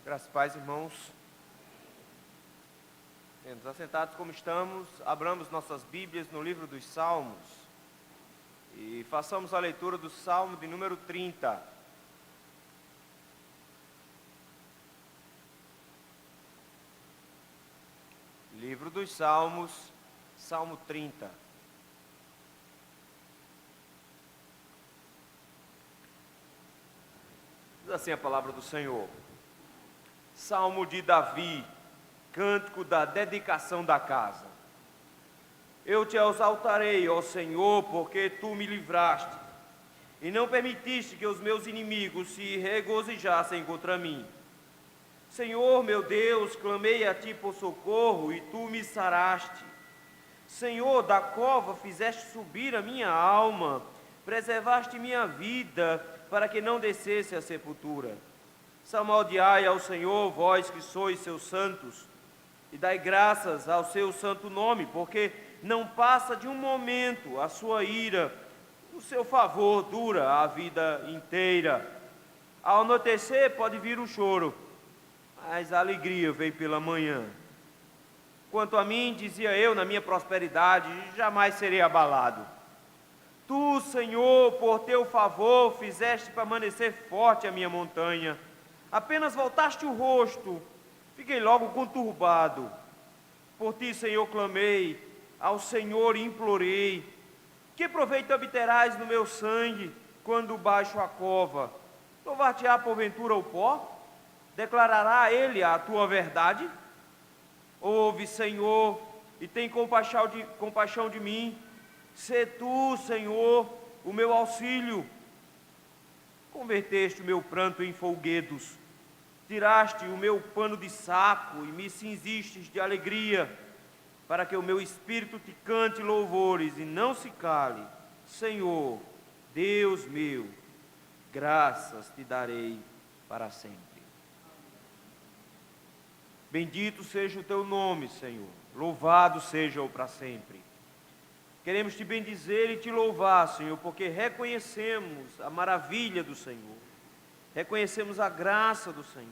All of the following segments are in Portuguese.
Graças a Paz, irmãos. Nos assentados como estamos, abramos nossas Bíblias no livro dos Salmos e façamos a leitura do Salmo de número 30. Livro dos Salmos, Salmo 30. Diz assim a palavra do Senhor. Salmo de Davi, cântico da dedicação da casa. Eu te exaltarei, ó Senhor, porque tu me livraste, e não permitiste que os meus inimigos se regozijassem contra mim. Senhor, meu Deus, clamei a ti por socorro, e tu me saraste. Senhor, da cova fizeste subir a minha alma, preservaste minha vida, para que não descesse à sepultura. Salmodiai ao Senhor, vós que sois seus santos, e dai graças ao seu santo nome, porque não passa de um momento a sua ira, o seu favor dura a vida inteira. Ao anoitecer pode vir o choro, mas a alegria vem pela manhã. Quanto a mim, dizia eu na minha prosperidade, jamais serei abalado. Tu, Senhor, por teu favor, fizeste permanecer forte a minha montanha. Apenas voltaste o rosto, fiquei logo conturbado. Por ti, Senhor, clamei, ao Senhor implorei. Que proveito obterás no meu sangue, quando baixo a cova? Louvar-te-á porventura o pó? Declarará ele a tua verdade? Ouve, Senhor, e tem compaixão de mim. Sê tu, Senhor, o meu auxílio. Converteste o meu pranto em folguedos, tiraste o meu pano de saco e me cingistes de alegria, para que o meu espírito te cante louvores e não se cale. Senhor, Deus meu, graças te darei para sempre. Bendito seja o teu nome, Senhor, louvado seja-o para sempre. Queremos te bendizer e te louvar, Senhor, porque reconhecemos a maravilha do Senhor, reconhecemos a graça do Senhor,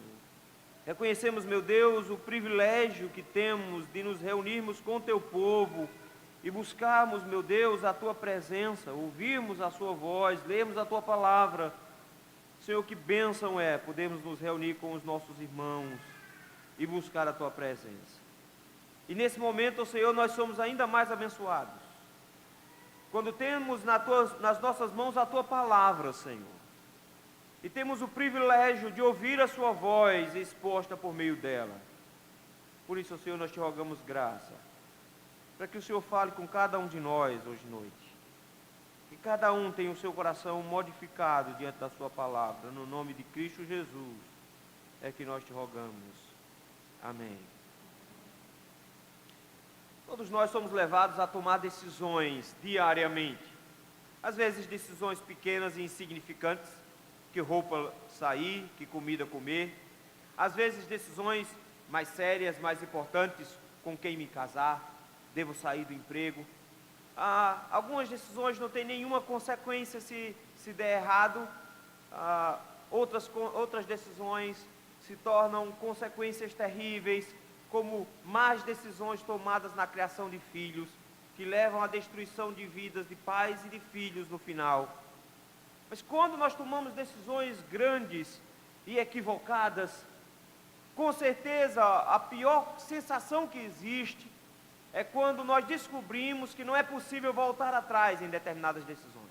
reconhecemos, meu Deus, o privilégio que temos de nos reunirmos com o teu povo e buscarmos, meu Deus, a tua presença, ouvirmos a sua voz, lermos a tua palavra. Senhor, que bênção é podermos nos reunir com os nossos irmãos e buscar a tua presença. E nesse momento, Senhor, nós somos ainda mais abençoados quando temos nas nossas mãos a tua palavra, Senhor, e temos o privilégio de ouvir a sua voz exposta por meio dela. Por isso, Senhor, nós te rogamos graça, para que o Senhor fale com cada um de nós hoje à noite, que cada um tenha o seu coração modificado diante da sua palavra. No nome de Cristo Jesus é que nós te rogamos. Amém. Todos nós somos levados a tomar decisões diariamente. Às vezes decisões pequenas e insignificantes, que roupa sair, que comida comer. Às vezes decisões mais sérias, mais importantes, com quem me casar, devo sair do emprego. Algumas decisões não têm nenhuma consequência se der errado. Outras decisões se tornam consequências terríveis, como más decisões tomadas na criação de filhos, que levam à destruição de vidas de pais e de filhos no final. Mas quando nós tomamos decisões grandes e equivocadas, com certeza a pior sensação que existe é quando nós descobrimos que não é possível voltar atrás em determinadas decisões.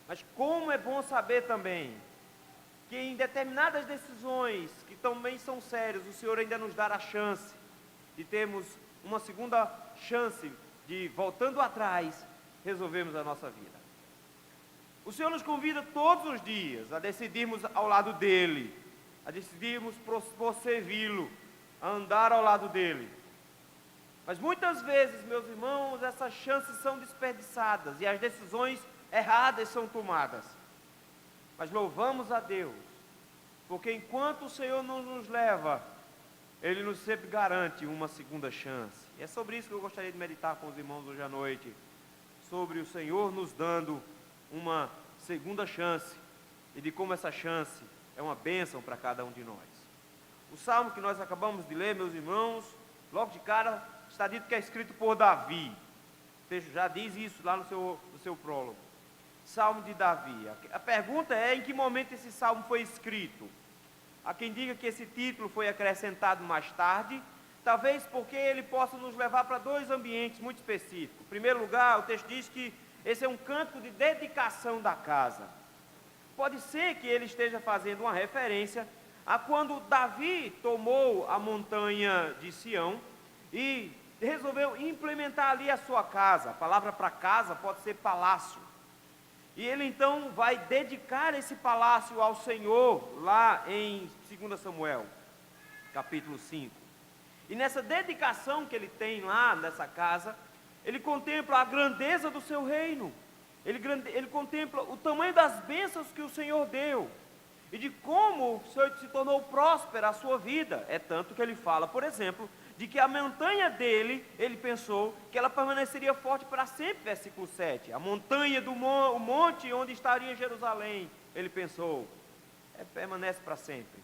Mas como é bom saber também que em determinadas decisões, que também são sérias, o Senhor ainda nos dá a chance de termos uma segunda chance de, voltando atrás, resolvermos a nossa vida. O Senhor nos convida todos os dias a decidirmos ao lado dEle, a decidirmos por servi-lo, a andar ao lado dEle. Mas muitas vezes, meus irmãos, essas chances são desperdiçadas e as decisões erradas são tomadas. Mas louvamos a Deus, porque enquanto o Senhor não nos leva, Ele nos sempre garante uma segunda chance. E é sobre isso que eu gostaria de meditar com os irmãos hoje à noite, sobre o Senhor nos dando uma segunda chance, e de como essa chance é uma bênção para cada um de nós. O salmo que nós acabamos de ler, meus irmãos, logo de cara está dito que é escrito por Davi. O texto já diz isso lá no seu prólogo. Salmo de Davi. A pergunta é: em que momento esse salmo foi escrito? Há quem diga que esse título foi acrescentado mais tarde, talvez porque ele possa nos levar para dois ambientes muito específicos. Em primeiro lugar, o texto diz que esse é um cântico de dedicação da casa. Pode ser que ele esteja fazendo uma referência a quando Davi tomou a montanha de Sião e resolveu implementar ali a sua casa. A palavra para casa pode ser palácio. E ele então vai dedicar esse palácio ao Senhor, lá em 2 Samuel, capítulo 5. E nessa dedicação que ele tem lá nessa casa, ele contempla a grandeza do seu reino, ele contempla o tamanho das bênçãos que o Senhor deu, e de como o Senhor se tornou próspera a sua vida. É tanto que ele fala, por exemplo, de que a montanha dele, ele pensou que ela permaneceria forte para sempre, versículo 7. A montanha do o monte onde estaria Jerusalém, ele pensou, permanece para sempre.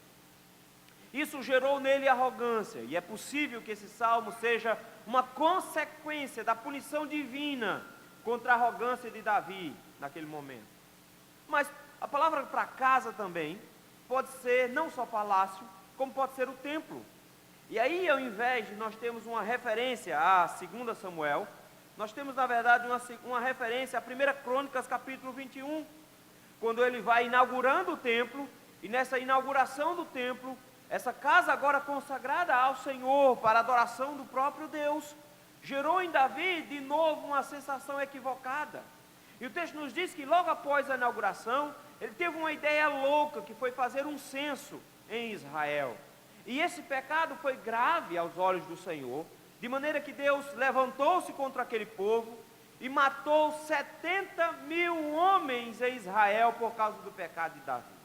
Isso gerou nele arrogância, e é possível que esse salmo seja uma consequência da punição divina contra a arrogância de Davi naquele momento. Mas a palavra para casa também pode ser não só palácio, como pode ser o templo. E aí, ao invés de nós termos uma referência a 2 Samuel, nós temos na verdade uma referência a 1 Crônicas capítulo 21, quando ele vai inaugurando o templo, e nessa inauguração do templo, essa casa agora consagrada ao Senhor, para a adoração do próprio Deus, gerou em Davi de novo uma sensação equivocada. E o texto nos diz que logo após a inauguração, ele teve uma ideia louca, que foi fazer um censo em Israel. E esse pecado foi grave aos olhos do Senhor, de maneira que Deus levantou-se contra aquele povo e matou 70.000 homens em Israel por causa do pecado de Davi.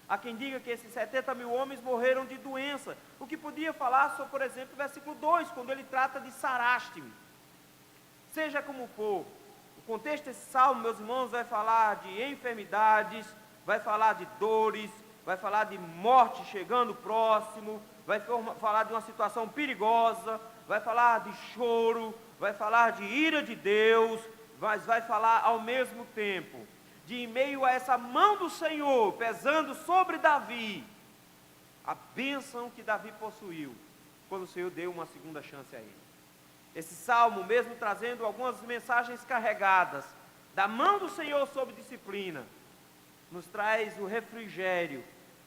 Há quem diga que esses 70.000 homens morreram de doença, o que podia falar sobre, por exemplo, o versículo 2, quando ele trata de Sarastime. Seja como for, o contexto desse salmo, meus irmãos, vai falar de enfermidades, vai falar de dores, vai falar de morte chegando próximo, vai falar de uma situação perigosa, vai falar de choro, vai falar de ira de Deus, mas vai falar ao mesmo tempo de, em meio a essa mão do Senhor pesando sobre Davi, a bênção que Davi possuiu, quando o Senhor deu uma segunda chance a ele. Esse salmo, mesmo trazendo algumas mensagens carregadas da mão do Senhor sobre disciplina, nos traz o refrigério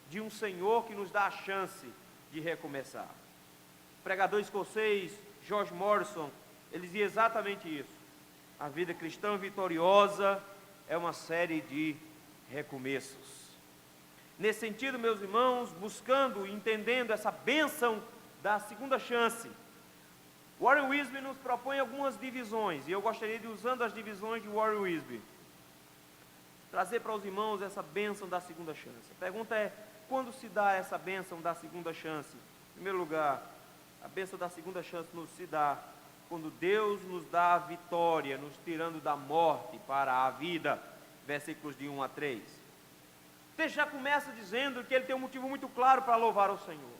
de um Senhor que nos dá a chance de recomeçar. O pregador escocês George Morrison, ele dizia exatamente isso: a vida cristã vitoriosa é uma série de recomeços. Nesse sentido, meus irmãos, buscando e entendendo essa bênção da segunda chance, Warren Wiersbe nos propõe algumas divisões, e eu gostaria de, usando as divisões de Warren Wiersbe, trazer para os irmãos essa bênção da segunda chance. A pergunta é: quando se dá essa bênção da segunda chance? Em primeiro lugar, a bênção da segunda chance nos se dá quando Deus nos dá a vitória, nos tirando da morte para a vida, versículos de 1 a 3. O texto já começa dizendo que ele tem um motivo muito claro para louvar o Senhor.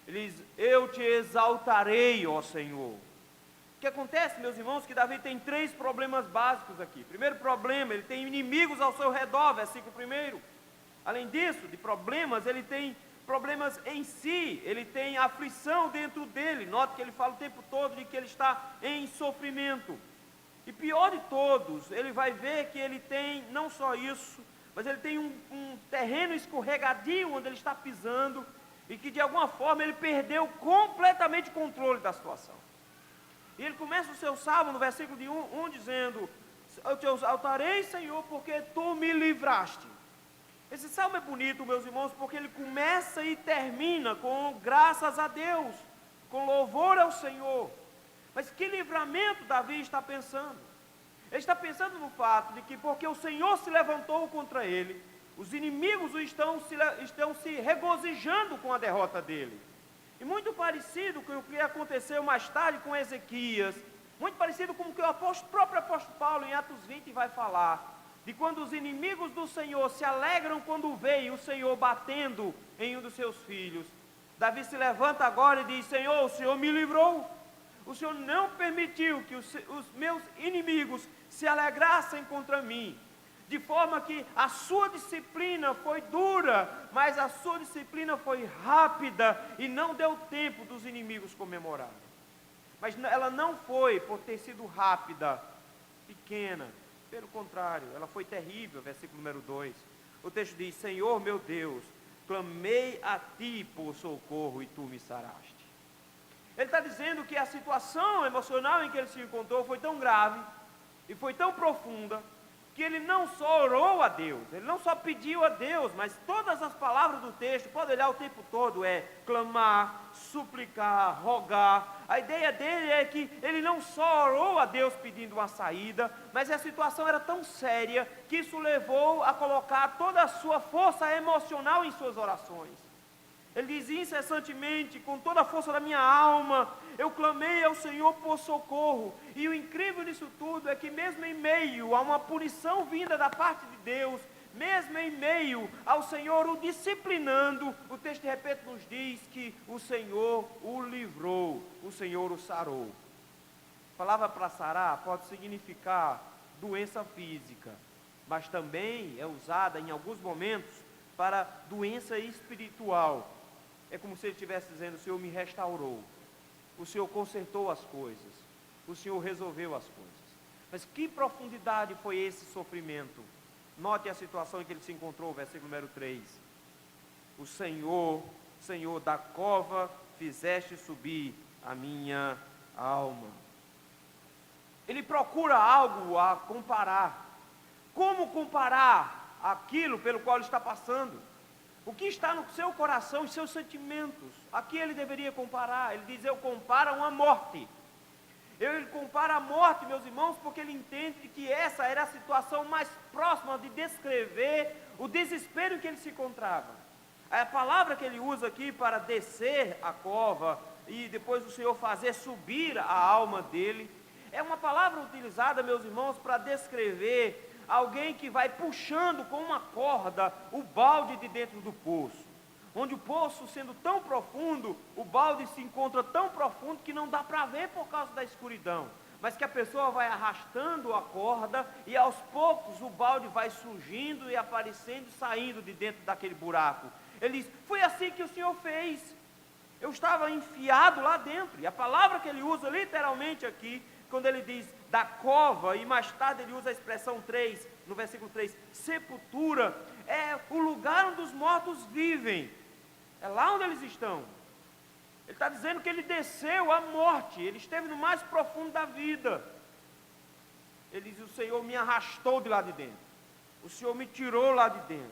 Ele diz: eu te exaltarei, ó Senhor. O que acontece, meus irmãos, que Davi tem três problemas básicos aqui. Primeiro problema, ele tem inimigos ao seu redor, versículo 1. Além disso, de problemas, ele tem problemas em si, ele tem aflição dentro dele. Note que ele fala o tempo todo de que ele está em sofrimento. E pior de todos, ele vai ver que ele tem não só isso, mas ele tem um terreno escorregadio onde ele está pisando, e que de alguma forma ele perdeu completamente o controle da situação. E ele começa o seu salmo no versículo de 1 dizendo: eu te exaltarei, Senhor, porque tu me livraste. Esse salmo é bonito, meus irmãos, porque ele começa e termina com graças a Deus, com louvor ao Senhor. Mas que livramento Davi está pensando? Ele está pensando no fato de que, porque o Senhor se levantou contra ele, os inimigos estão se regozijando com a derrota dele. E muito parecido com o que aconteceu mais tarde com Ezequias, muito parecido com o que o próprio apóstolo Paulo em Atos 20 vai falar, de quando os inimigos do Senhor se alegram quando veem o Senhor batendo em um dos seus filhos. Davi se levanta agora e diz: Senhor, o Senhor me livrou. O Senhor não permitiu que os meus inimigos se alegrassem contra mim. De forma que a sua disciplina foi dura, mas a sua disciplina foi rápida e não deu tempo dos inimigos comemorarem. Mas ela não foi por ter sido rápida, pequena. Pelo contrário, ela foi terrível, versículo número 2. O texto diz: Senhor meu Deus, clamei a ti por socorro e tu me saraste. Ele está dizendo que a situação emocional em que ele se encontrou foi tão grave e foi tão profunda, que ele não só orou a Deus, ele não só pediu a Deus, mas todas as palavras do texto, pode olhar o tempo todo, é clamar, suplicar, rogar. A ideia dele é que ele não só orou a Deus pedindo uma saída, mas a situação era tão séria, que isso levou a colocar toda a sua força emocional em suas orações. Ele diz: incessantemente, com toda a força da minha alma, eu clamei ao Senhor por socorro. E o incrível nisso tudo é que mesmo em meio a uma punição vinda da parte de Deus, mesmo em meio ao Senhor o disciplinando, o texto de repente nos diz que o Senhor o livrou, o Senhor o sarou. A palavra para sarar pode significar doença física, mas também é usada em alguns momentos para doença espiritual. É como se ele estivesse dizendo: o Senhor me restaurou, o Senhor consertou as coisas, o Senhor resolveu as coisas. Mas que profundidade foi esse sofrimento? Note a situação em que ele se encontrou, versículo número 3. O Senhor, da cova fizeste subir a minha alma. Ele procura algo a comparar. Como comparar aquilo pelo qual ele está passando? O que está no seu coração, os seus sentimentos? Aqui ele deveria comparar. Ele diz: eu comparo uma morte. Ele compara a morte, meus irmãos, porque ele entende que essa era a situação mais próxima de descrever o desespero em que ele se encontrava. A palavra que ele usa aqui para descer a cova e depois o Senhor fazer subir a alma dele, é uma palavra utilizada, meus irmãos, para descrever alguém que vai puxando com uma corda o balde de dentro do poço, onde o poço, sendo tão profundo, o balde se encontra tão profundo que não dá para ver por causa da escuridão, mas que a pessoa vai arrastando a corda e aos poucos o balde vai surgindo e aparecendo, saindo de dentro daquele buraco. Ele diz: foi assim que o Senhor fez, eu estava enfiado lá dentro. E a palavra que ele usa literalmente aqui, quando ele diz da cova, e mais tarde ele usa a expressão 3, no versículo 3, sepultura, é o lugar onde os mortos vivem, é lá onde eles estão. Ele está dizendo que ele desceu à morte, ele esteve no mais profundo da vida. Ele diz: o Senhor me arrastou de lá de dentro, o Senhor me tirou lá de dentro,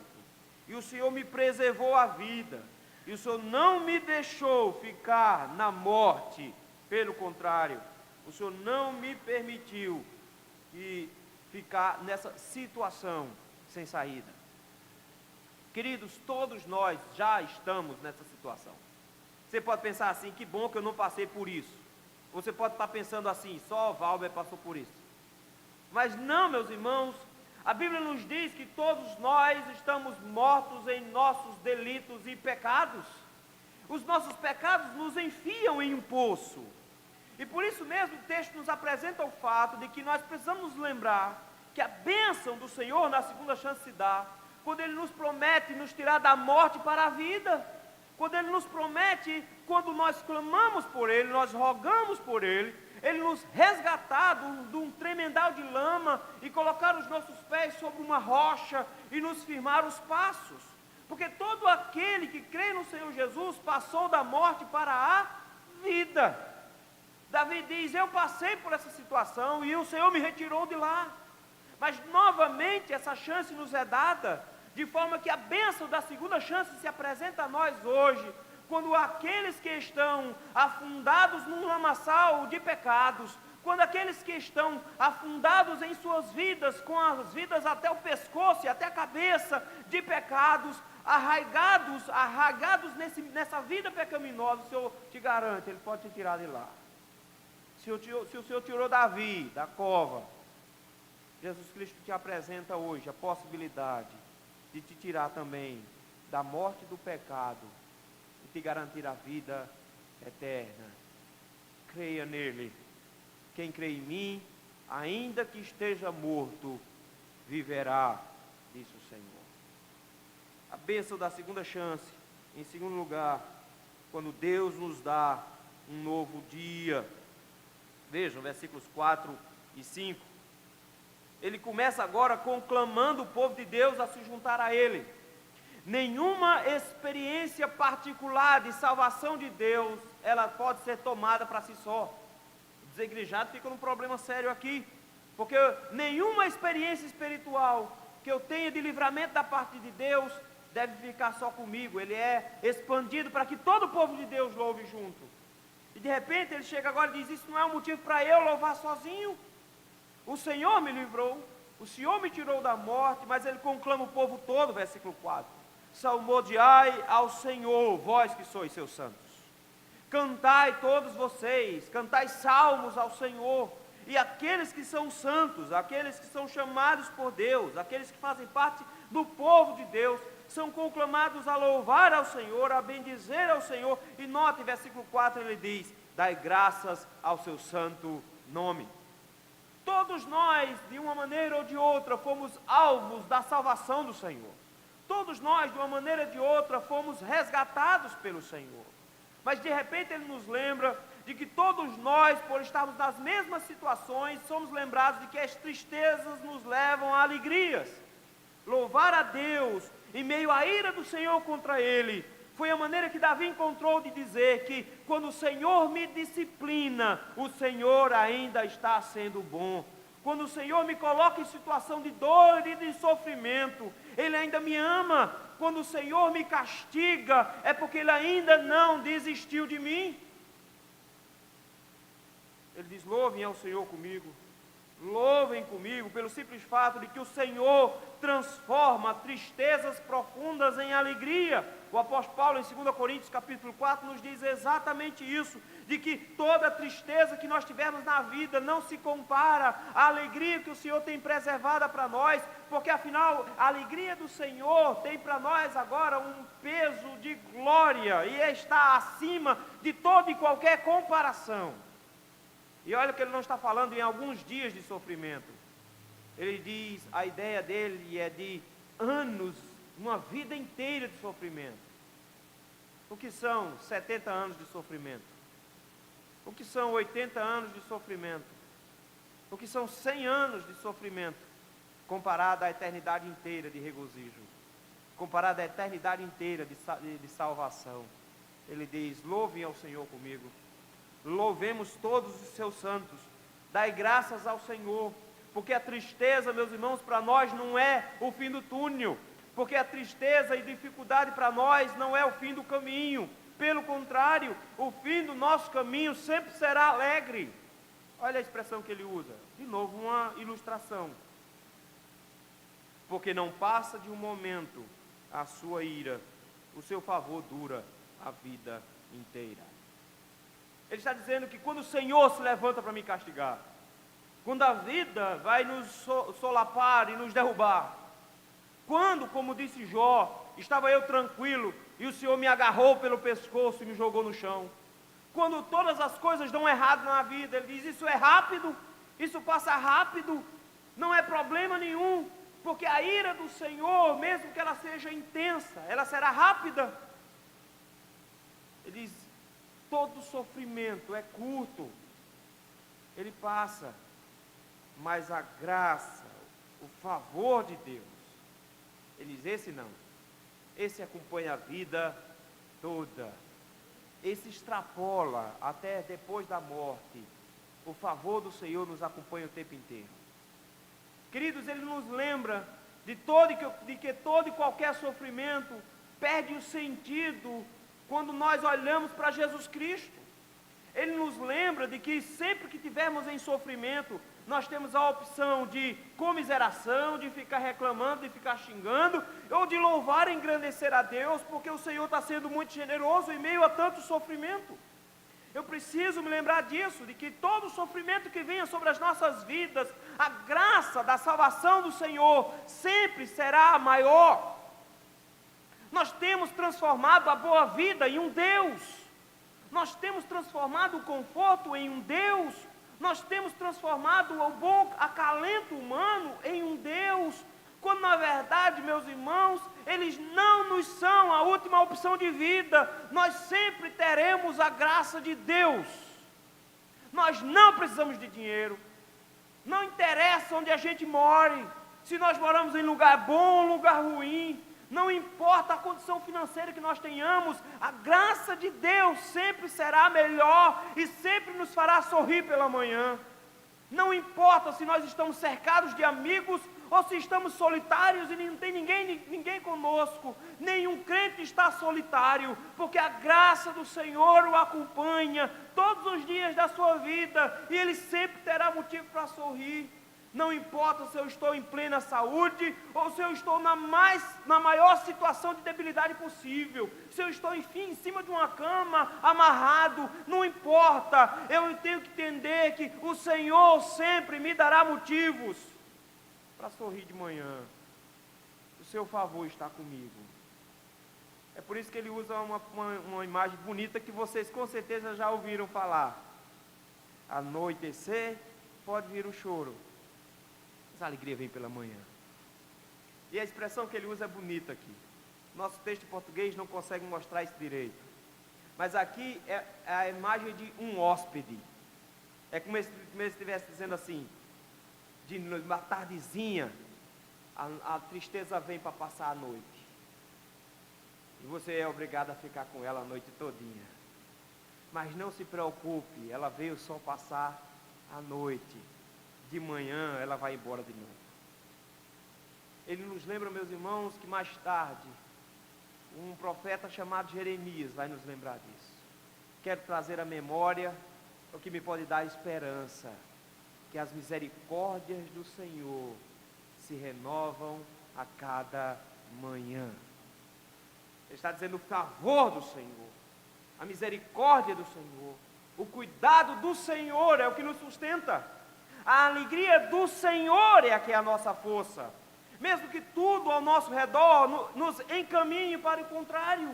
e o Senhor me preservou a vida, e o Senhor não me deixou ficar na morte, pelo contrário, o Senhor não me permitiu ficar nessa situação sem saída. Queridos, todos nós já estamos nessa situação. Você pode pensar assim: que bom que eu não passei por isso. Você pode estar pensando assim: só o Valber passou por isso. Mas não, meus irmãos, a Bíblia nos diz que todos nós estamos mortos em nossos delitos e pecados. Os nossos pecados nos enfiam em um poço. E por isso mesmo o texto nos apresenta o fato de que nós precisamos nos lembrar que a bênção do Senhor na segunda chance se dá quando Ele nos promete nos tirar da morte para a vida, quando Ele nos promete, quando nós clamamos por Ele, nós rogamos por Ele, Ele nos resgatar de um tremendal de lama e colocar os nossos pés sobre uma rocha e nos firmar os passos, porque todo aquele que crê no Senhor Jesus passou da morte para a vida. Davi diz: eu passei por essa situação e o Senhor me retirou de lá, mas novamente essa chance nos é dada, de forma que a bênção da segunda chance se apresenta a nós hoje, quando aqueles que estão afundados num lamaçal de pecados, quando aqueles que estão afundados em suas vidas, com as vidas até o pescoço e até a cabeça de pecados, arraigados nessa vida pecaminosa, o Senhor te garante, Ele pode te tirar de lá. Se o Senhor tirou Davi da cova, Jesus Cristo te apresenta hoje a possibilidade de te tirar também da morte do pecado e te garantir a vida eterna. Creia nele. Quem crê em mim, ainda que esteja morto, viverá, diz o Senhor. A bênção da segunda chance, em segundo lugar, quando Deus nos dá um novo dia. Vejam, versículos 4 e 5. Ele começa agora conclamando o povo de Deus a se juntar a Ele. Nenhuma experiência particular de salvação de Deus, ela pode ser tomada para si só. O desigrijado fica num problema sério aqui, porque nenhuma experiência espiritual que eu tenha de livramento da parte de Deus deve ficar só comigo. Ele é expandido para que todo o povo de Deus louve junto. E de repente ele chega agora e diz: isso não é um motivo para eu louvar sozinho. O Senhor me livrou, o Senhor me tirou da morte, mas ele conclama o povo todo, versículo 4. Salmodiai ao Senhor, vós que sois seus santos. Cantai todos vocês, cantai salmos ao Senhor. E aqueles que são santos, aqueles que são chamados por Deus, aqueles que fazem parte do povo de Deus, são conclamados a louvar ao Senhor, a bendizer ao Senhor. E note, versículo 4, ele diz: dai graças ao seu santo nome. Todos nós, de uma maneira ou de outra, fomos alvos da salvação do Senhor. Todos nós, de uma maneira ou de outra, fomos resgatados pelo Senhor. Mas de repente ele nos lembra de que todos nós, por estarmos nas mesmas situações, somos lembrados de que as tristezas nos levam a alegrias. Louvar a Deus em meio à ira do Senhor contra ele foi a maneira que Davi encontrou de dizer que quando o Senhor me disciplina, o Senhor ainda está sendo bom. Quando o Senhor me coloca em situação de dor e de sofrimento, Ele ainda me ama. Quando o Senhor me castiga, é porque Ele ainda não desistiu de mim. Ele diz: louvem ao Senhor comigo. Louvem comigo pelo simples fato de que o Senhor transforma tristezas profundas em alegria. O apóstolo Paulo, em 2 Coríntios capítulo 4, nos diz exatamente isso, de que toda tristeza que nós tivermos na vida não se compara à alegria que o Senhor tem preservada para nós, porque afinal a alegria do Senhor tem para nós agora um peso de glória e está acima de toda e qualquer comparação. E olha que ele não está falando em alguns dias de sofrimento. Ele diz, a ideia dele é de anos, uma vida inteira de sofrimento. O que são 70 anos de sofrimento? O que são 80 anos de sofrimento? O que são 100 anos de sofrimento? Comparado à eternidade inteira de regozijo. Comparado à eternidade inteira de salvação. Ele diz, louvem ao Senhor comigo. Louvemos todos os seus santos, dai graças ao Senhor, porque a tristeza, meus irmãos, para nós não é o fim do túnel, porque a tristeza e dificuldade para nós não é o fim do caminho, pelo contrário, o fim do nosso caminho sempre será alegre. Olha a expressão que ele usa, de novo uma ilustração, porque não passa de um momento a sua ira, o seu favor dura a vida inteira. Ele está dizendo que quando o Senhor se levanta para me castigar, quando a vida vai nos solapar e nos derrubar, quando, como disse Jó, estava eu tranquilo e o Senhor me agarrou pelo pescoço e me jogou no chão, quando todas as coisas dão errado na vida, ele diz, isso é rápido, isso passa rápido, não é problema nenhum, porque a ira do Senhor, mesmo que ela seja intensa, ela será rápida. Ele diz, todo sofrimento é curto, ele passa, mas a graça, o favor de Deus, ele diz, esse não, esse acompanha a vida toda, esse extrapola até depois da morte, o favor do Senhor nos acompanha o tempo inteiro. Queridos, ele nos lembra de que todo e qualquer sofrimento perde o sentido quando nós olhamos para Jesus Cristo. Ele nos lembra de que sempre que tivermos em sofrimento, nós temos a opção de comiseração, de ficar reclamando, de ficar xingando, ou de louvar e engrandecer a Deus, porque o Senhor está sendo muito generoso em meio a tanto sofrimento. Eu preciso me lembrar disso, de que todo sofrimento que venha sobre as nossas vidas, a graça da salvação do Senhor sempre será maior. Nós temos transformado a boa vida em um Deus. Nós temos transformado o conforto em um Deus. Nós temos transformado o bom acalento humano em um Deus. Quando na verdade, meus irmãos, eles não nos são a última opção de vida. Nós sempre teremos a graça de Deus. Nós não precisamos de dinheiro. Não interessa onde a gente more. Se nós moramos em lugar bom ou lugar ruim. Não importa a condição financeira que nós tenhamos. A graça de Deus sempre será melhor e sempre nos fará sorrir pela manhã. Não importa se nós estamos cercados de amigos ou se estamos solitários e não tem ninguém conosco. Nenhum crente está solitário, porque a graça do Senhor o acompanha todos os dias da sua vida e ele sempre terá motivo para sorrir. Não importa se eu estou em plena saúde ou se eu estou na maior situação de debilidade possível. Se eu estou, enfim, em cima de uma cama, amarrado, não importa. Eu tenho que entender que o Senhor sempre me dará motivos para sorrir de manhã. O seu favor está comigo. É por isso que ele usa uma imagem bonita que vocês com certeza já ouviram falar. Anoitecer, pode vir o choro. A alegria vem pela manhã. E a expressão que ele usa é bonita aqui. Nosso texto em português não consegue mostrar isso direito. Mas aqui é a imagem de um hóspede. É como se ele estivesse dizendo assim, de uma tardezinha, a tristeza vem para passar a noite. E você é obrigado a ficar com ela a noite todinha. Mas não se preocupe, ela veio só passar a noite. De manhã ela vai embora de novo. Ele nos lembra, meus irmãos, que mais tarde um profeta chamado Jeremias vai nos lembrar disso. Quero trazer à memória o que me pode dar esperança, que as misericórdias do Senhor se renovam a cada manhã. Ele está dizendo o favor do Senhor, a misericórdia do Senhor, o cuidado do Senhor é o que nos sustenta. A alegria do Senhor é a que é a nossa força. Mesmo que tudo ao nosso redor nos encaminhe para o contrário.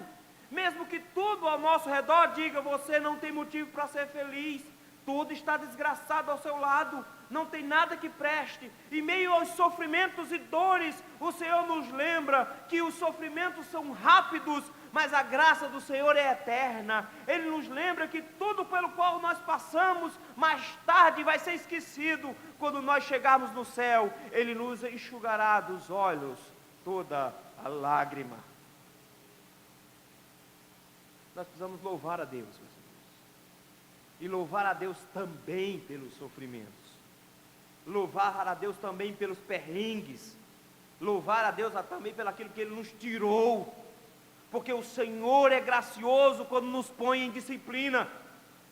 Mesmo que tudo ao nosso redor diga, você não tem motivo para ser feliz. Tudo está desgraçado ao seu lado. Não tem nada que preste. Em meio aos sofrimentos e dores, o Senhor nos lembra que os sofrimentos são rápidos, mas a graça do Senhor é eterna. Ele nos lembra que tudo pelo qual nós passamos, mais tarde vai ser esquecido. Quando nós chegarmos no céu, Ele nos enxugará dos olhos toda a lágrima. Nós precisamos louvar a Deus, meus irmãos. E louvar a Deus também pelos sofrimentos. Louvar a Deus também pelos perrengues. Louvar a Deus também pelo aquilo que Ele nos tirou. Porque o Senhor é gracioso quando nos põe em disciplina.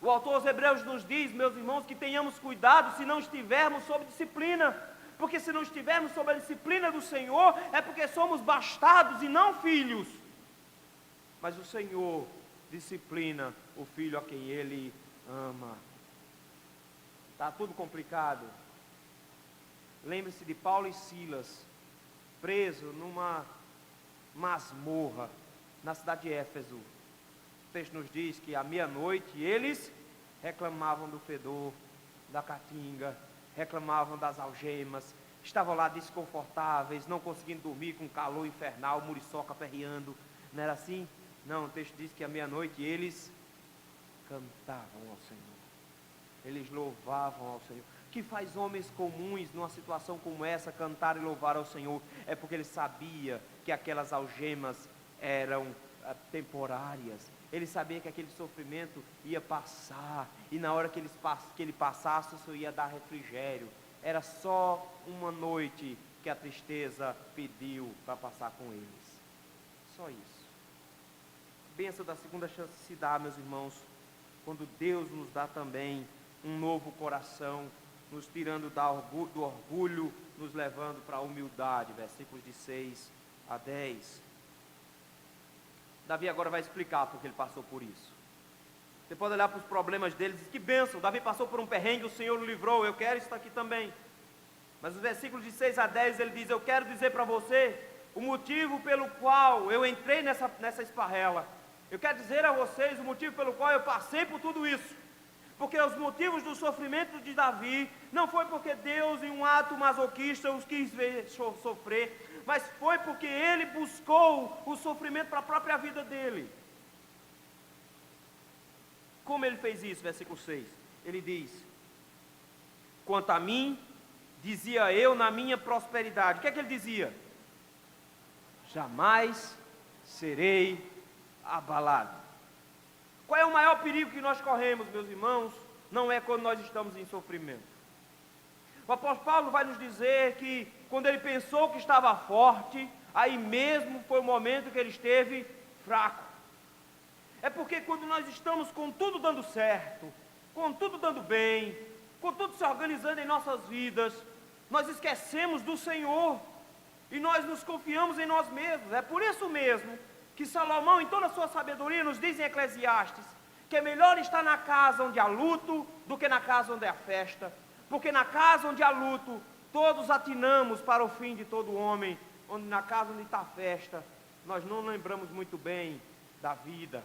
O autor aos Hebreus nos diz, meus irmãos, que tenhamos cuidado se não estivermos sob disciplina. Porque se não estivermos sob a disciplina do Senhor, é porque somos bastardos e não filhos. Mas o Senhor disciplina o filho a quem Ele ama. Está tudo complicado. Lembre-se de Paulo e Silas, presos numa masmorra na cidade de Éfeso. O texto nos diz que à meia-noite eles reclamavam do fedor da caatinga, reclamavam das algemas, estavam lá desconfortáveis, não conseguindo dormir com calor infernal, muriçoca aperreando. Não era assim? Não, o texto diz que à meia-noite eles cantavam ao Senhor, eles louvavam ao Senhor. O que faz homens comuns numa situação como essa cantar e louvar ao Senhor? É porque ele sabia que aquelas algemas eram temporárias. Ele sabia que aquele sofrimento ia passar, e na hora que ele passasse, isso ia dar refrigério. Era só uma noite que a tristeza pediu para passar com eles. Só isso. A bênção da segunda chance se dá, meus irmãos, quando Deus nos dá também um novo coração, nos tirando do orgulho, nos levando para a humildade. Versículos de 6 a 10. Davi agora vai explicar porque ele passou por isso. Você pode olhar para os problemas dele e dizer, que bênção, Davi passou por um perrengue, o Senhor o livrou, eu quero isso aqui também. Mas os versículos de 6 a 10 ele diz, eu quero dizer para você o motivo pelo qual eu entrei nessa esparrela. Eu quero dizer a vocês o motivo pelo qual eu passei por tudo isso. Porque os motivos do sofrimento de Davi não foi porque Deus, em um ato masoquista, os quis ver sofrer, mas foi porque ele buscou o sofrimento para a própria vida dele. Como ele fez isso? Versículo 6. Ele diz: quanto a mim, dizia eu na minha prosperidade. O que é que ele dizia? Jamais serei abalado. Qual é o maior perigo que nós corremos, meus irmãos? Não é quando nós estamos em sofrimento. O apóstolo Paulo vai nos dizer que quando ele pensou que estava forte, aí mesmo foi o momento que ele esteve fraco. É porque quando nós estamos com tudo dando certo, com tudo dando bem, com tudo se organizando em nossas vidas, nós esquecemos do Senhor e nós nos confiamos em nós mesmos. É por isso mesmo que Salomão, em toda a sua sabedoria, nos diz em Eclesiastes que é melhor estar na casa onde há luto do que na casa onde há festa, porque na casa onde há luto todos atinamos para o fim de todo homem, onde na casa onde está festa nós não lembramos muito bem da vida.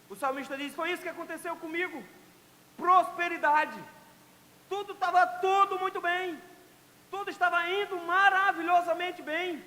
O salmista diz: foi isso que aconteceu comigo, prosperidade, estava tudo muito bem, tudo estava indo maravilhosamente bem.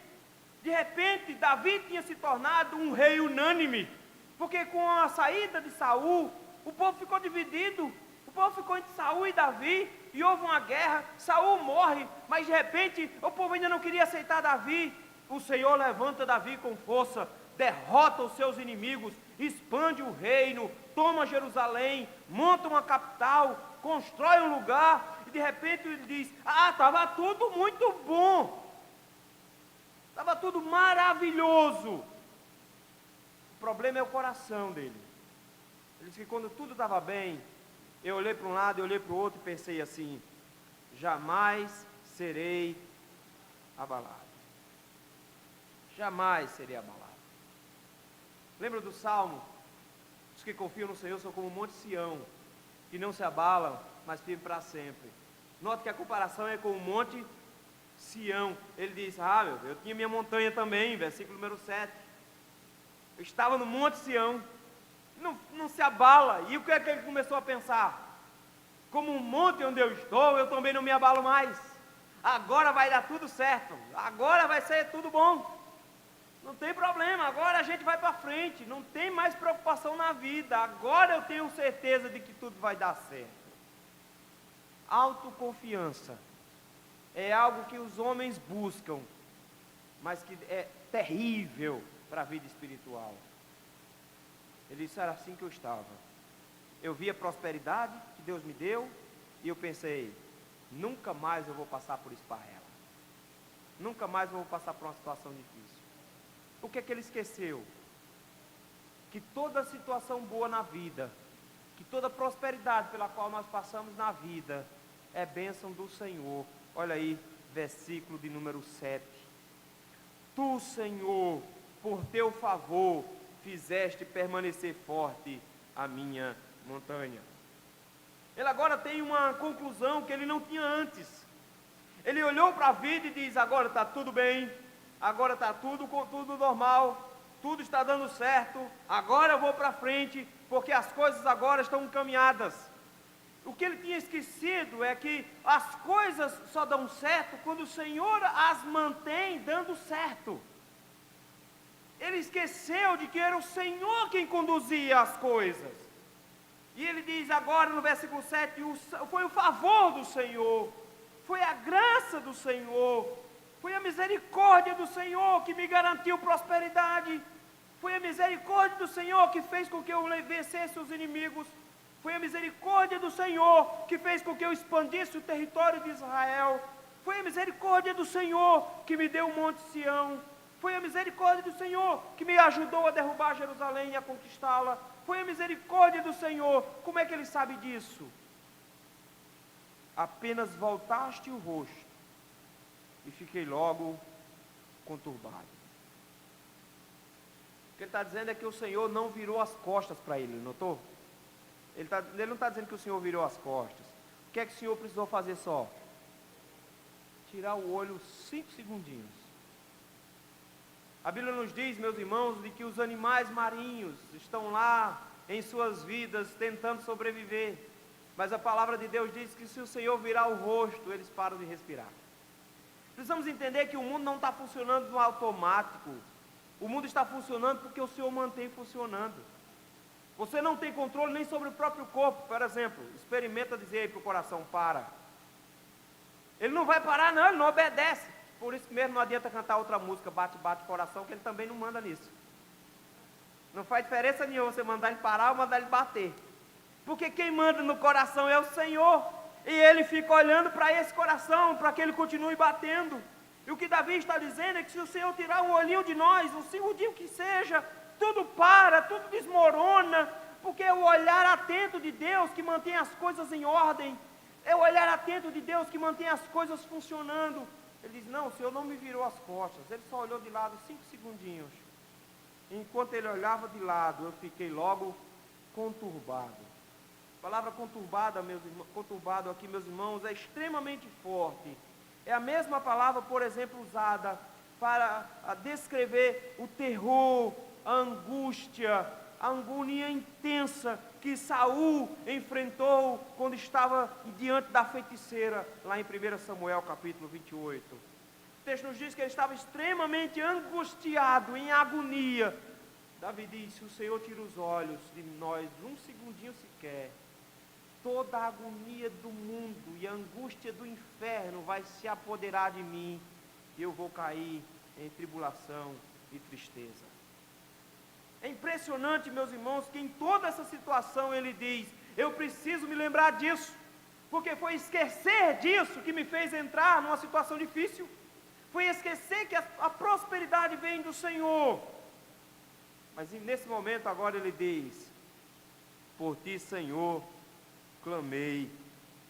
De repente, Davi tinha se tornado um rei unânime, porque com a saída de Saul, o povo ficou dividido, o povo ficou entre Saul e Davi, e houve uma guerra. Saul morre, mas de repente, o povo ainda não queria aceitar Davi. O Senhor levanta Davi com força, derrota os seus inimigos, expande o reino, toma Jerusalém, monta uma capital, constrói um lugar, e de repente ele diz: estava tudo muito bom, estava tudo maravilhoso. O problema é o coração dele. Ele diz que quando tudo estava bem, eu olhei para um lado, eu olhei para o outro e pensei assim: jamais serei abalado. Jamais serei abalado. Lembra do Salmo? Os que confiam no Senhor são como o monte Sião, que não se abalam, mas firme para sempre. Note que a comparação é com o monte Sião. Ele diz: eu tinha minha montanha também, versículo número 7. Eu estava no monte Sião, não se abala. E o que é que ele começou a pensar? Como um monte onde eu estou, eu também não me abalo mais. Agora vai dar tudo certo, agora vai ser tudo bom. Não tem problema, agora a gente vai para frente, não tem mais preocupação na vida, agora eu tenho certeza de que tudo vai dar certo. Autoconfiança é algo que os homens buscam, mas que é terrível para a vida espiritual. Ele disse: era assim que eu estava. Eu vi a prosperidade que Deus me deu, e eu pensei: nunca mais eu vou passar por esparrela, nunca mais eu vou passar por uma situação difícil. O que é que ele esqueceu? Que toda situação boa na vida, que toda prosperidade pela qual nós passamos na vida, é bênção do Senhor. Olha aí, versículo de número 7. Tu, Senhor, por teu favor, fizeste permanecer forte a minha montanha. Ele agora tem uma conclusão que ele não tinha antes. Ele olhou para a vida e diz: agora está tudo bem, agora está tudo normal, tudo está dando certo, agora eu vou para frente, porque as coisas agora estão encaminhadas. O que ele tinha esquecido é que as coisas só dão certo quando o Senhor as mantém dando certo. Ele esqueceu de que era o Senhor quem conduzia as coisas. E ele diz agora no versículo 7, foi o favor do Senhor, foi a graça do Senhor, foi a misericórdia do Senhor que me garantiu prosperidade, foi a misericórdia do Senhor que fez com que eu vencesse os inimigos, foi a misericórdia do Senhor que fez com que eu expandisse o território de Israel, foi a misericórdia do Senhor que me deu o monte Sião, foi a misericórdia do Senhor que me ajudou a derrubar Jerusalém e a conquistá-la, foi a misericórdia do Senhor. Como é que ele sabe disso? Apenas voltaste o rosto e fiquei logo conturbado. O que ele está dizendo é que o Senhor não virou as costas para ele, notou? Ele não está dizendo que o Senhor virou as costas. O que é que o Senhor precisou fazer só? Tirar o olho 5 segundinhos. A Bíblia nos diz, meus irmãos, de que os animais marinhos estão lá em suas vidas tentando sobreviver. Mas a palavra de Deus diz que se o Senhor virar o rosto, eles param de respirar. Precisamos entender que o mundo não está funcionando no automático. O mundo está funcionando porque o Senhor mantém funcionando. Você não tem controle nem sobre o próprio corpo. Por exemplo, experimenta dizer aí para o coração, para. Ele não vai parar não, ele não obedece. Por isso mesmo não adianta cantar outra música, bate, bate coração, que ele também não manda nisso. Não faz diferença nenhuma você mandar ele parar ou mandar ele bater. Porque quem manda no coração é o Senhor. E ele fica olhando para esse coração, para que ele continue batendo. E o que Davi está dizendo é que se o Senhor tirar um olhinho de nós, um segundinho que seja, tudo para, tudo desmorona, porque é o olhar atento de Deus que mantém as coisas em ordem, é o olhar atento de Deus que mantém as coisas funcionando. Ele diz, não, o Senhor não me virou as costas, ele só olhou de lado 5 segundinhos. Enquanto ele olhava de lado, eu fiquei logo conturbado. A palavra conturbada, conturbado aqui, meus irmãos, é extremamente forte. É a mesma palavra, por exemplo, usada para descrever o terror, a angústia, a agonia intensa que Saul enfrentou quando estava diante da feiticeira, lá em 1 Samuel capítulo 28. O texto nos diz que ele estava extremamente angustiado, em agonia. Davi diz, se o Senhor tira os olhos de nós um segundinho sequer, toda a agonia do mundo e a angústia do inferno vai se apoderar de mim, e eu vou cair em tribulação e tristeza. É impressionante, meus irmãos, que em toda essa situação ele diz, eu preciso me lembrar disso, porque foi esquecer disso que me fez entrar numa situação difícil, foi esquecer que a prosperidade vem do Senhor. Mas nesse momento agora ele diz, por ti, Senhor, clamei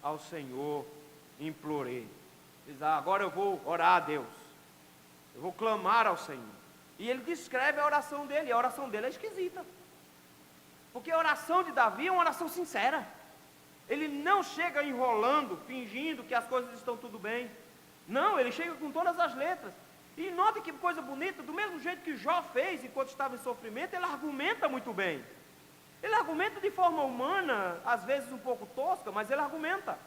ao Senhor, implorei. Diz, agora eu vou orar a Deus, eu vou clamar ao Senhor. E ele descreve a oração dele, e a oração dele é esquisita, porque a oração de Davi é uma oração sincera. Ele não chega enrolando, fingindo que as coisas estão tudo bem. Não, ele chega com todas as letras. E note que coisa bonita, do mesmo jeito que Jó fez enquanto estava em sofrimento, ele argumenta muito bem. Ele argumenta de forma humana, às vezes um pouco tosca, mas ele argumenta.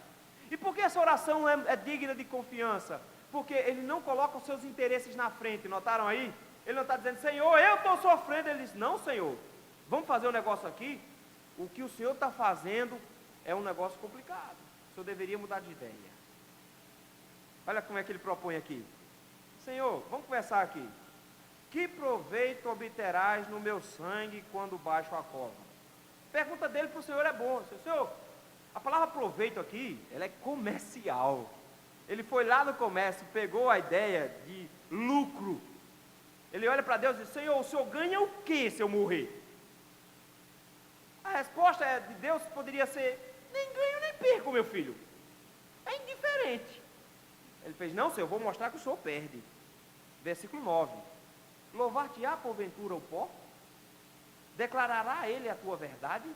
E por que essa oração é digna de confiança? Porque ele não coloca os seus interesses na frente, notaram aí? Ele não está dizendo, Senhor, eu estou sofrendo. Ele diz, não, Senhor, vamos fazer um negócio aqui. O que o Senhor está fazendo é um negócio complicado. O Senhor deveria mudar de ideia. Olha como é que ele propõe aqui. Senhor, vamos conversar aqui. Que proveito obterás no meu sangue quando baixo a cova? A pergunta dele para o Senhor é boa. Senhor, a palavra proveito aqui, ela é comercial. Ele foi lá no comércio, pegou a ideia de lucro. Ele olha para Deus e diz, Senhor, o Senhor ganha o que se eu morrer? A resposta de Deus poderia ser, nem ganho nem perco, meu filho. É indiferente. Ele fez, não, Senhor, eu vou mostrar que o Senhor perde. Versículo 9. Louvar-te-á porventura o pó? Declarará ele a tua verdade?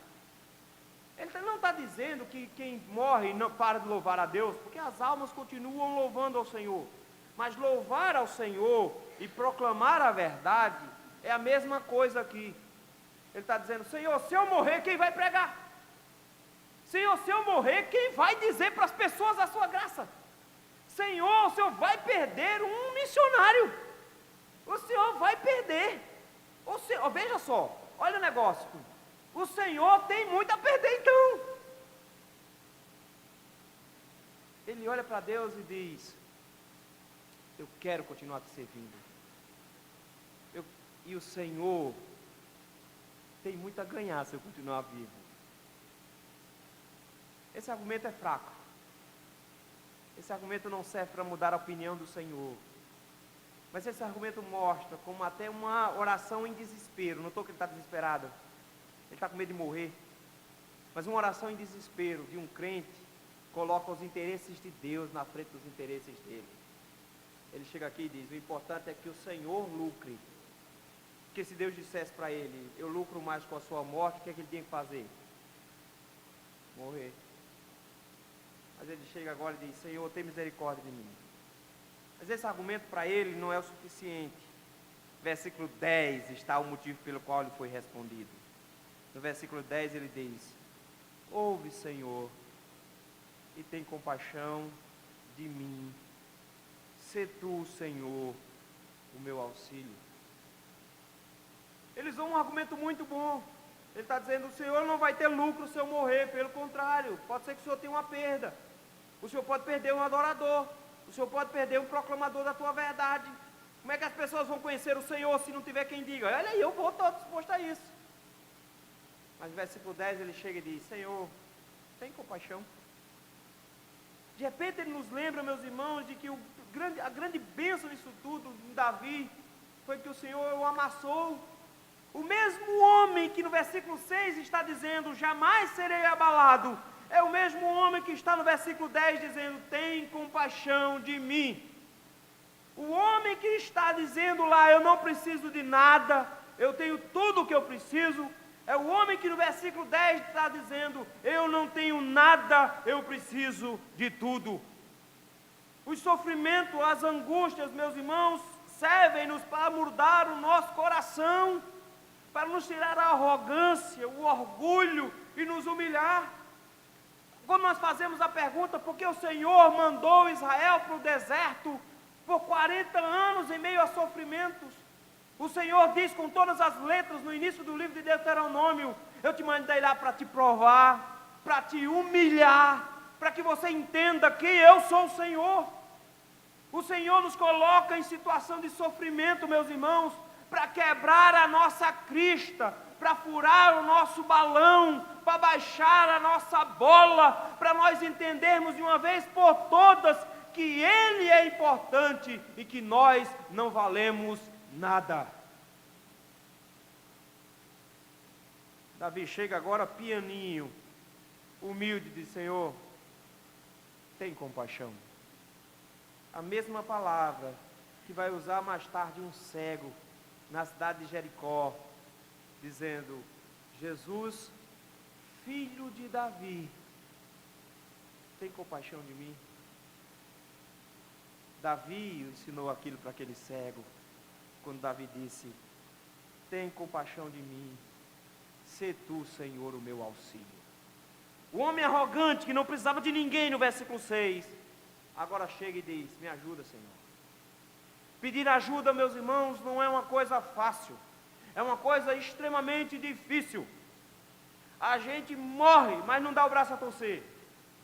Ele não está dizendo que quem morre não para de louvar a Deus, porque as almas continuam louvando ao Senhor. Mas louvar ao Senhor e proclamar a verdade é a mesma coisa aqui. Ele está dizendo, Senhor, se eu morrer, quem vai pregar? Senhor, se eu morrer, quem vai dizer para as pessoas a sua graça? Senhor, o Senhor vai perder um missionário. O Senhor vai perder. O Senhor, veja só, olha o negócio. O Senhor tem muito a perder então. Ele olha para Deus e diz, eu quero continuar te servindo. E o Senhor tem muito a ganhar se eu continuar vivo. Esse argumento é fraco. Esse argumento não serve para mudar a opinião do Senhor. Mas esse argumento mostra como até uma oração em desespero. Notou que ele está desesperado? Ele está com medo de morrer. Mas uma oração em desespero de um crente coloca os interesses de Deus na frente dos interesses dele. Ele chega aqui e diz, o importante é que o Senhor lucre. Porque se Deus dissesse para ele, eu lucro mais com a sua morte, o que é que ele tinha que fazer? Morrer. Mas ele chega agora e diz, Senhor, tem misericórdia de mim. Mas esse argumento para ele não é o suficiente. Versículo 10 está o motivo pelo qual lhe foi respondido. No versículo 10 ele diz: ouve, Senhor, e tem compaixão de mim. Sê tu, Senhor, o meu auxílio. Eles dão um argumento muito bom. Ele está dizendo: o Senhor não vai ter lucro se eu morrer. Pelo contrário, pode ser que o Senhor tenha uma perda. O Senhor pode perder um adorador. O Senhor pode perder um proclamador da tua verdade. Como é que as pessoas vão conhecer o Senhor se não tiver quem diga: olha aí, eu vou estar disposto a isso. Mas no versículo 10 ele chega e diz: Senhor, tem compaixão. De repente ele nos lembra, meus irmãos, de que a grande bênção disso tudo, em Davi, foi que o Senhor o amassou. O mesmo homem que no versículo 6 está dizendo: jamais serei abalado, é o mesmo homem que está no versículo 10 dizendo: tem compaixão de mim. O homem que está dizendo lá: eu não preciso de nada, eu tenho tudo o que eu preciso, é o homem que no versículo 10 está dizendo: eu não tenho nada, eu preciso de tudo. Os sofrimentos, as angústias, meus irmãos, servem-nos para mudar o nosso coração, para nos tirar a arrogância, o orgulho e nos humilhar. Quando nós fazemos a pergunta: por que o Senhor mandou Israel para o deserto por 40 anos em meio a sofrimentos? O Senhor diz com todas as letras no início do livro de Deuteronômio: eu te mandei lá para te provar, para te humilhar, para que você entenda que eu sou o Senhor. O Senhor nos coloca em situação de sofrimento, meus irmãos, para quebrar a nossa crista, para furar o nosso balão, para baixar a nossa bola, para nós entendermos de uma vez por todas que Ele é importante e que nós não valemos nada. Davi chega agora pianinho, humilde, diz: Senhor, tem compaixão. A mesma palavra que vai usar mais tarde um cego na cidade de Jericó, dizendo: Jesus, filho de Davi, tem compaixão de mim. Davi ensinou aquilo para aquele cego, quando Davi disse: tem compaixão de mim, sê tu, Senhor, o meu auxílio. O homem arrogante que não precisava de ninguém no versículo 6, agora chega e diz: me ajuda, Senhor. Pedir ajuda, meus irmãos, não é uma coisa fácil, é uma coisa extremamente difícil. A gente morre, mas não dá o braço a torcer.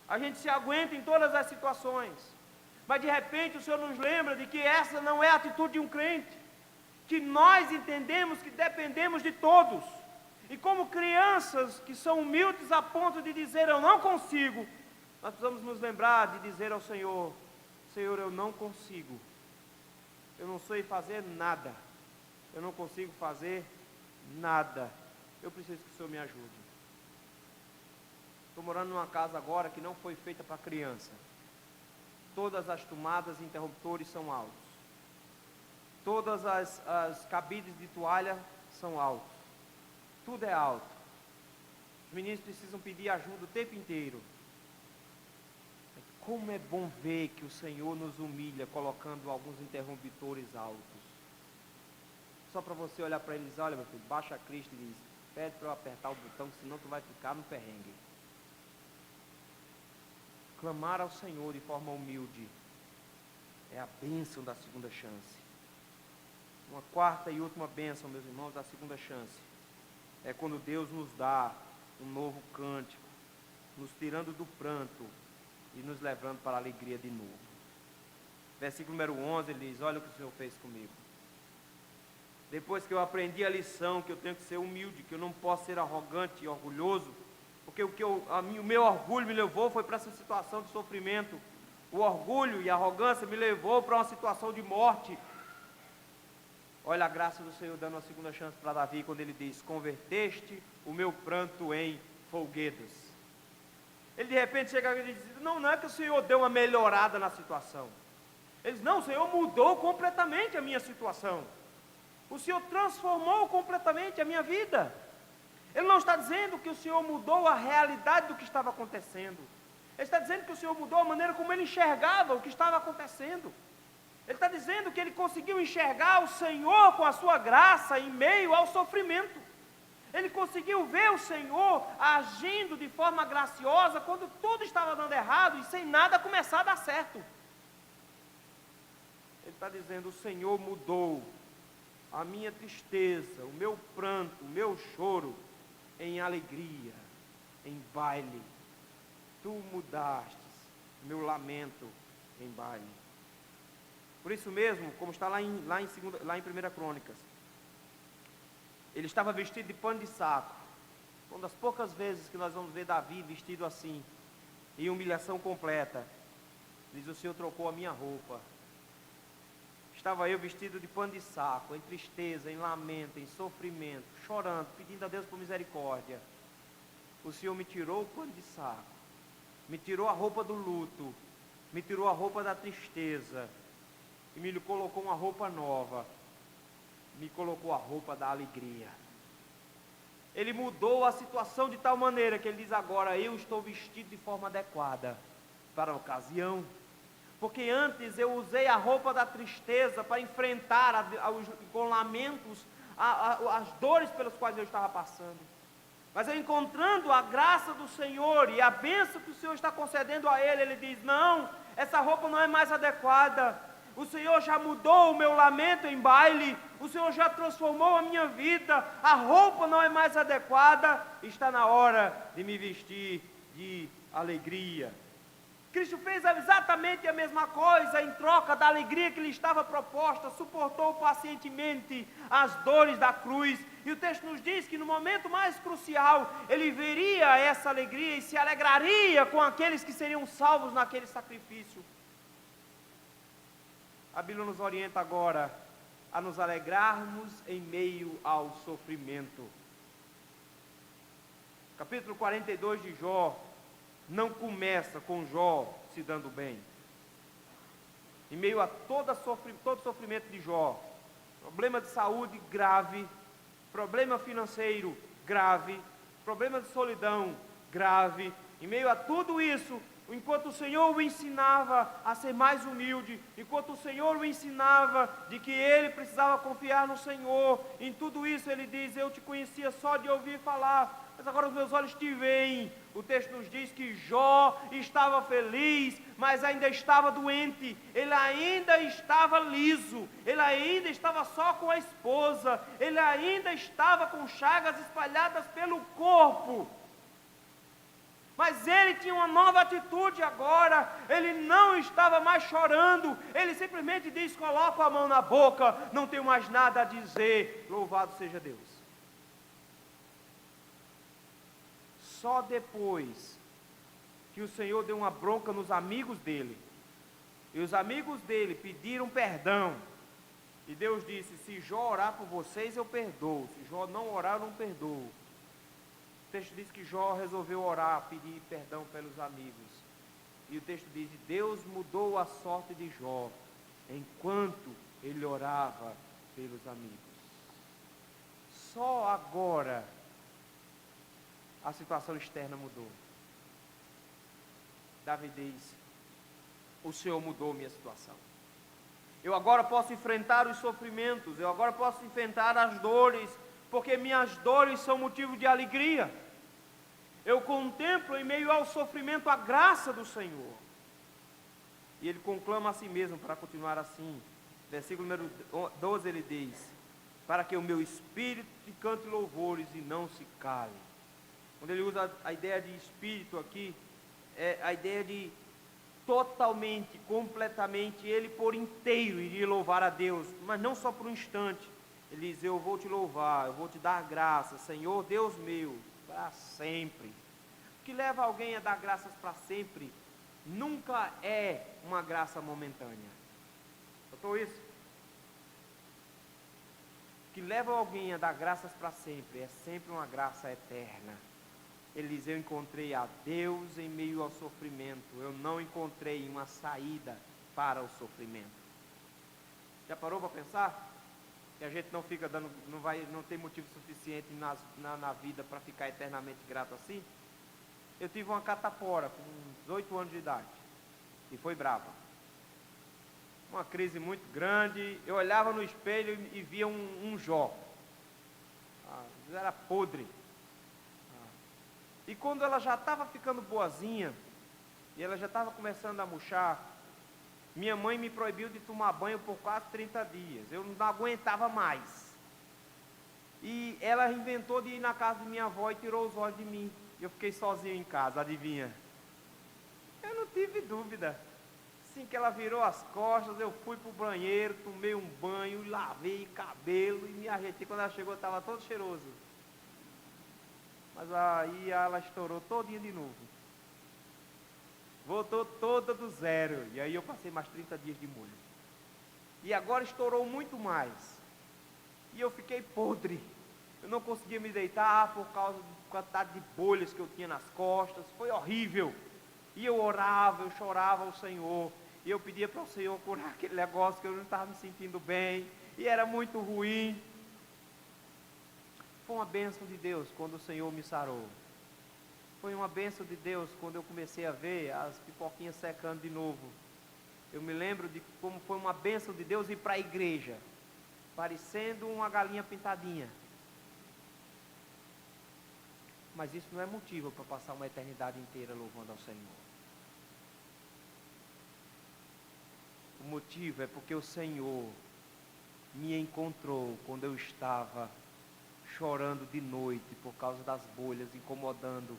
A gente se aguenta em todas as situações, mas de repente o Senhor nos lembra de que essa não é a atitude de um crente, que nós entendemos que dependemos de todos, e como crianças que são humildes a ponto de dizer: eu não consigo, nós precisamos nos lembrar de dizer ao Senhor: Senhor, eu não consigo, eu não sei fazer nada, eu não consigo fazer nada, eu preciso que o Senhor me ajude. Estou morando numa casa agora que não foi feita para criança. Todas as tomadas e interruptores são altos. Todas as cabides de toalha são altos. Tudo é alto. Os meninos precisam pedir ajuda o tempo inteiro. Como é bom ver que o Senhor nos humilha colocando alguns interruptores altos. Só para você olhar para eles: olha, meu filho, baixa a crista e diz: pede para eu apertar o botão, senão tu vai ficar no perrengue. Clamar ao Senhor de forma humilde é a bênção da segunda chance. Uma quarta e última bênção, meus irmãos, da segunda chance, é quando Deus nos dá um novo cântico, nos tirando do pranto e nos levando para a alegria de novo. Versículo número 11, ele diz: olha o que o Senhor fez comigo. Depois que eu aprendi a lição, que eu tenho que ser humilde, que eu não posso ser arrogante e orgulhoso, porque o meu orgulho me levou foi para essa situação de sofrimento. O orgulho e a arrogância me levou para uma situação de morte. Olha a graça do Senhor dando uma segunda chance para Davi, quando ele diz: converteste o meu pranto em folguedos. Ele de repente chega e diz: não é que o Senhor deu uma melhorada na situação. Ele diz: não, o Senhor mudou completamente a minha situação. O Senhor transformou completamente a minha vida. Ele não está dizendo que o Senhor mudou a realidade do que estava acontecendo. Ele está dizendo que o Senhor mudou a maneira como ele enxergava o que estava acontecendo. Ele está dizendo que ele conseguiu enxergar o Senhor com a sua graça em meio ao sofrimento. Ele conseguiu ver o Senhor agindo de forma graciosa quando tudo estava dando errado e sem nada começar a dar certo. Ele está dizendo: o Senhor mudou a minha tristeza, o meu pranto, o meu choro em alegria, em baile. Tu mudaste o meu lamento em baile. Por isso mesmo, como está lá em 1 Crônicas, ele estava vestido de pano de saco. Uma das poucas vezes que nós vamos ver Davi vestido assim, em humilhação completa. Diz: o Senhor trocou a minha roupa. Estava eu vestido de pano de saco, em tristeza, em lamento, em sofrimento, chorando, pedindo a Deus por misericórdia. O Senhor me tirou o pano de saco, me tirou a roupa do luto, me tirou a roupa da tristeza, e me colocou uma roupa nova, me colocou a roupa da alegria. Ele mudou a situação de tal maneira que ele diz: agora eu estou vestido de forma adequada para a ocasião. Porque antes eu usei a roupa da tristeza para enfrentar com lamentos as dores pelas quais eu estava passando. Mas eu, encontrando a graça do Senhor e a bênção que o Senhor está concedendo a ele diz: não, essa roupa não é mais adequada. O Senhor já mudou o meu lamento em baile, o Senhor já transformou a minha vida, a roupa não é mais adequada, está na hora de me vestir de alegria. Cristo fez exatamente a mesma coisa. Em troca da alegria que lhe estava proposta, suportou pacientemente as dores da cruz, e o texto nos diz que no momento mais crucial, ele veria essa alegria e se alegraria com aqueles que seriam salvos naquele sacrifício. A Bíblia nos orienta agora a nos alegrarmos em meio ao sofrimento. Capítulo 42 de Jó não começa com Jó se dando bem. Em meio a todo sofrimento de Jó, problema de saúde grave, problema financeiro grave, problema de solidão grave, em meio a tudo isso, enquanto o Senhor o ensinava a ser mais humilde, enquanto o Senhor o ensinava de que ele precisava confiar no Senhor, em tudo isso ele diz: eu te conhecia só de ouvir falar, mas agora os meus olhos te veem. O texto nos diz que Jó estava feliz, mas ainda estava doente, ele ainda estava liso, ele ainda estava só com a esposa, ele ainda estava com chagas espalhadas pelo corpo. Mas ele tinha uma nova atitude agora, ele não estava mais chorando, ele simplesmente diz: coloco a mão na boca, não tenho mais nada a dizer, louvado seja Deus. Só depois que o Senhor deu uma bronca nos amigos dele, e os amigos dele pediram perdão, e Deus disse: se Jó orar por vocês eu perdoo, se Jó não orar eu não perdoo. O texto diz que Jó resolveu orar, pedir perdão pelos amigos, e o texto diz: Deus mudou a sorte de Jó, enquanto ele orava pelos amigos. Só agora a situação externa mudou. Davi diz: o Senhor mudou minha situação. Eu agora posso enfrentar os sofrimentos, eu agora posso enfrentar as dores, porque minhas dores são motivo de alegria. Eu contemplo em meio ao sofrimento a graça do Senhor. E ele conclama a si mesmo para continuar assim. Versículo número 12 ele diz: para que o meu espírito te cante louvores e não se cale. Quando ele usa a ideia de espírito aqui, é a ideia de totalmente, completamente, ele por inteiro iria louvar a Deus, mas não só por um instante. Ele diz: eu vou te louvar, eu vou te dar graça, Senhor Deus meu, para sempre. O que leva alguém a dar graças para sempre nunca é uma graça momentânea. Notou isso? O que leva alguém a dar graças para sempre é sempre uma graça eterna. Ele diz: eu encontrei a Deus em meio ao sofrimento, eu não encontrei uma saída para o sofrimento. Já parou para pensar? Que a gente não fica dando, não tem motivo suficiente na vida para ficar eternamente grato assim? Eu tive uma catapora com uns 8 anos de idade, e foi brava. uma crise muito grande. Eu olhava no espelho e via um Jó. Era podre. E quando ela já estava ficando boazinha, e ela já estava começando a murchar, minha mãe me proibiu de tomar banho por quase 30 dias. Eu não aguentava mais. E ela inventou de ir na casa de minha avó e tirou os olhos de mim. Eu fiquei sozinho em casa, adivinha? Eu não tive dúvida. Assim que ela virou as costas, eu fui para o banheiro, tomei um banho, lavei cabelo e me ajeitei. Quando ela chegou, estava todo cheiroso. Mas aí ela estourou todinha de novo. Voltou toda do zero. E aí eu passei mais 30 dias de molho. E agora estourou muito mais. E eu fiquei podre. Eu não conseguia me deitar por causa da quantidade de bolhas que eu tinha nas costas. Foi horrível. E eu orava, eu chorava ao Senhor. E eu pedia para o Senhor curar aquele negócio que eu não estava me sentindo bem. E era muito ruim. Foi uma bênção de Deus quando o Senhor me sarou. Foi uma bênção de Deus quando eu comecei a ver as pipoquinhas secando de novo. Eu me lembro de como foi uma bênção de Deus ir para a igreja, parecendo uma galinha pintadinha. Mas isso não é motivo para passar uma eternidade inteira louvando ao Senhor. O motivo é porque o Senhor me encontrou quando eu estava chorando de noite por causa das bolhas, incomodando,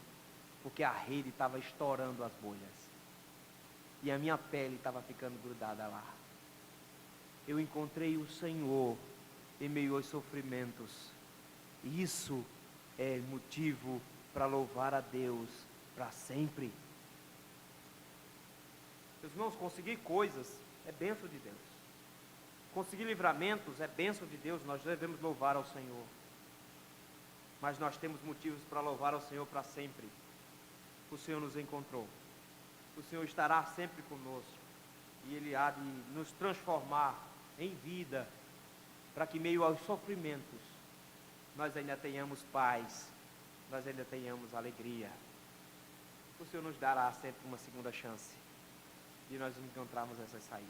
porque a rede estava estourando as bolhas. E a minha pele estava ficando grudada lá. Eu encontrei o Senhor em meio aos sofrimentos. Isso é motivo para louvar a Deus para sempre. Meus irmãos, conseguir coisas é bênção de Deus. Conseguir livramentos é bênção de Deus, nós devemos louvar ao Senhor. Mas nós temos motivos para louvar ao Senhor para sempre. O Senhor nos encontrou. O Senhor estará sempre conosco. E Ele há de nos transformar em vida, para que meio aos sofrimentos, nós ainda tenhamos paz, nós ainda tenhamos alegria. O Senhor nos dará sempre uma segunda chance de nós encontrarmos essas saídas.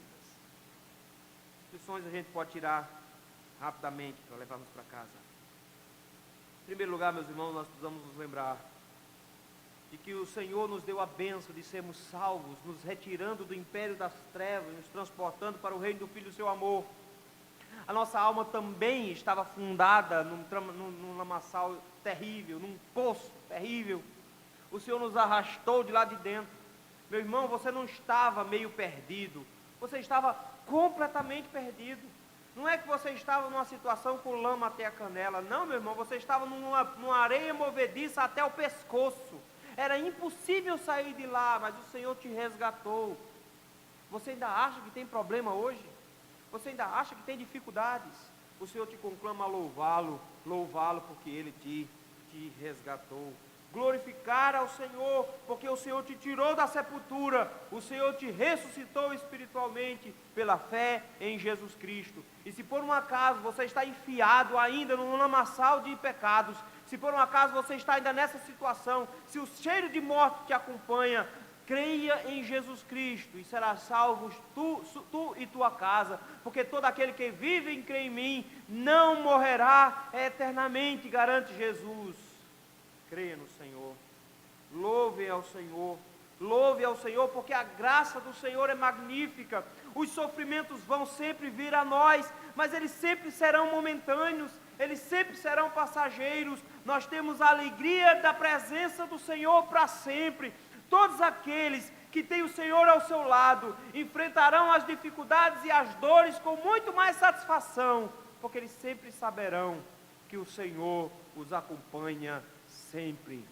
Lições a gente pode tirar rapidamente para levarmos para casa. Em primeiro lugar, meus irmãos, nós precisamos nos lembrar de que o Senhor nos deu a bênção de sermos salvos, nos retirando do império das trevas, nos transportando para o reino do Filho do seu amor. A nossa alma também estava afundada num lamaçal terrível, num poço terrível. O Senhor nos arrastou de lá de dentro. Meu irmão, você não estava meio perdido, você estava completamente perdido. Não é que você estava numa situação com lama até a canela. Não, meu irmão, você estava numa areia movediça até o pescoço. Era impossível sair de lá, mas o Senhor te resgatou. Você ainda acha que tem problema hoje? Você ainda acha que tem dificuldades? O Senhor te conclama a louvá-lo porque Ele te resgatou. Glorificar ao Senhor, porque o Senhor te tirou da sepultura, o Senhor te ressuscitou espiritualmente pela fé em Jesus Cristo. E se por um acaso você está enfiado ainda num lamaçal de pecados, se por um acaso você está ainda nessa situação, se o cheiro de morte te acompanha, creia em Jesus Cristo e serás salvo tu e tua casa, porque todo aquele que vive e crê em mim não morrerá eternamente, garante Jesus. Creia no Senhor, louve ao Senhor, porque a graça do Senhor é magnífica. Os sofrimentos vão sempre vir a nós, mas eles sempre serão momentâneos, eles sempre serão passageiros. Nós temos a alegria da presença do Senhor para sempre. Todos aqueles que têm o Senhor ao seu lado enfrentarão as dificuldades e as dores com muito mais satisfação, porque eles sempre saberão que o Senhor os acompanha sempre.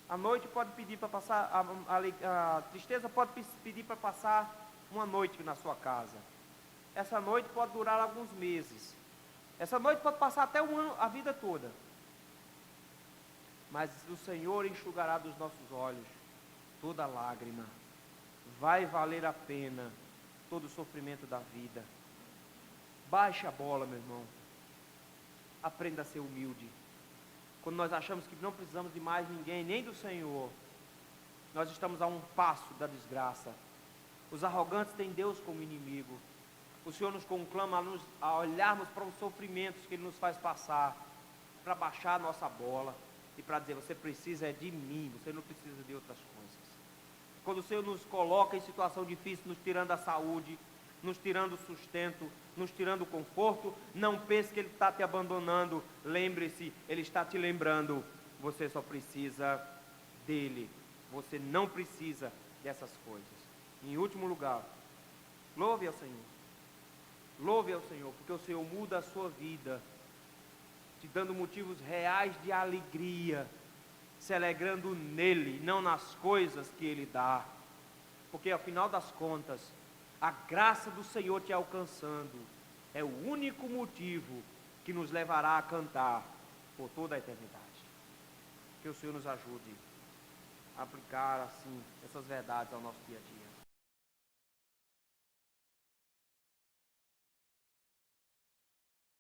A noite pode pedir para passar, a tristeza pode pedir para passar uma noite na sua casa. Essa noite pode durar alguns meses. Essa noite pode passar até um ano, a vida toda. Mas o Senhor enxugará dos nossos olhos toda lágrima. Vai valer a pena todo o sofrimento da vida. Baixe a bola, meu irmão. Aprenda a ser humilde. Quando nós achamos que não precisamos de mais ninguém, nem do Senhor, nós estamos a um passo da desgraça. Os arrogantes têm Deus como inimigo. O Senhor nos conclama a olharmos para os sofrimentos que Ele nos faz passar, para baixar a nossa bola e para dizer: você precisa de mim, você não precisa de outras coisas. Quando o Senhor nos coloca em situação difícil, nos tirando a saúde, nos tirando o sustento, nos tirando o conforto, não pense que Ele está te abandonando. Lembre-se, Ele está te lembrando: você só precisa dEle, você não precisa dessas coisas. Em último lugar, louve ao Senhor. Louve ao Senhor, porque o Senhor muda a sua vida, te dando motivos reais de alegria, se alegrando nele, não nas coisas que Ele dá. Porque ao final das contas, a graça do Senhor te alcançando é o único motivo que nos levará a cantar por toda a eternidade. Que o Senhor nos ajude a aplicar assim essas verdades ao nosso dia a dia.